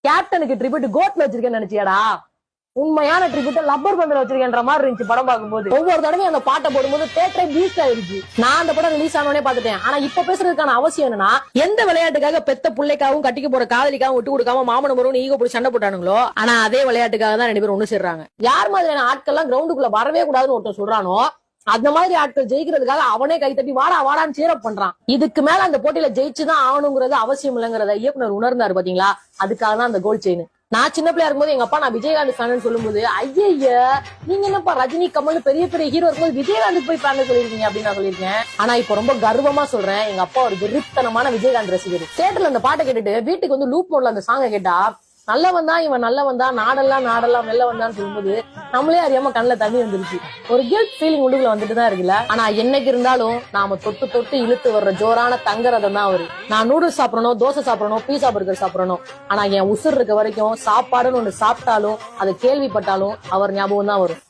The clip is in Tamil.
கேப்டனுக்கு ட்ரிபியூட் கோட்ல வச்சிருக்கேன்னு நினைச்சியாடா? உண்மையான ட்ரிபியூட் லப்பர் பந்தில வச்சிருக்கேன்ற மாதிரி இருந்துச்சு படம் பார்க்கும்போது. ஒவ்வொரு தடவையும் அந்த பாட்டை போடும்போது தேட்டரே பூஸ்ட் ஆயிருச்சு. நான் அந்த படம் ரிலீஸ் ஆனோடனே பாத்துட்டேன். ஆனா இப்ப பேசுறதுக்கான அவசியம் என்னன்னா, எந்த விளையாட்டுக்காக பெத்த பிள்ளைக்காகவும் கட்டிக்க போற காதலிக்காகவும் விட்டு கொடுக்காம மாமனும் மருமனும் ஈகோ போட்டு சண்டை போட்டானுங்களோ, ஆனா அதே விளையாட்டுக்காக தான் 2 பேரும் ஒண்ணு சேர்றாங்க. யார் மாதிரியான ஆட்கள்லாம் கிரவுண்டுக்குள்ள வரவே கூடாதுன்னு ஒருத்தர் சொல்றானோ, அந்த மாதிரி ஆட்கள் ஜெயிக்கிறதுக்காக அவனே கை தட்டி வாடா வாடான்னு சீரப் பண்றான். இதுக்கு மேல அந்த போட்டியில ஜெயிச்சுதான் ஆகணுங்கிறது அவசியம் இல்லைங்கிறத இயக்குனர் உணர்ந்தாரு பாத்தீங்களா? அதுக்காக தான் அந்த கோல் செயின். நான் சின்ன பிள்ளையா இருக்கும்போது எங்க அப்பா நான் விஜயகாந்த் ஃபேன் சொல்லும்போது, ஐயா நீங்க என்னப்பா ரஜினி கமல் பெரிய பெரிய ஹீரோ இருக்கும்போது விஜயகாந்துக்கு போய் ஃபேன் சொல்லிருக்கீங்க அப்படின்னு நான் சொல்லியிருக்கேன். ஆனா இப்ப ரொம்ப கர்வமா சொல்றேன், எங்க அப்பா ஒரு வெறித்தனமான விஜயகாந்த் ரசிகர். தியேட்டர்ல அந்த பாட்டை கேட்டுட்டு வீட்டுக்கு வந்து லூப் மோட்ல அந்த சாங்கை கேட்டா, நல்லவன் தான் இவன் நல்லவன் தான், நாடெல்லாம் வெல்ல வந்தான்னு சொல்லும்போது நம்மளே அறியாம கண்ணுல தண்ணி வந்துருச்சு. ஒரு கில்ட் ஃபீலிங் உள்ளுக்குள்ள வந்துட்டு தான் இருக்குல்ல. ஆனா என்னைக்கு இருந்தாலும் நாம தொட்டு தொட்டு இழுத்து வர்ற ஜோரான தங்கரதம் தான் அவரு. நான் நூடுல்ஸ் சாப்பிடணும், தோசை சாப்பிடணும், பீஸா பர்கர் சாப்பிடணும், ஆனா என் உசுர் இருக்க வரைக்கும் சாப்பாடுன்னு ஒண்ணு சாப்பிட்டாலும் அதை கேள்விப்பட்டாலும் அவர் ஞாபகம் தான் வரும்.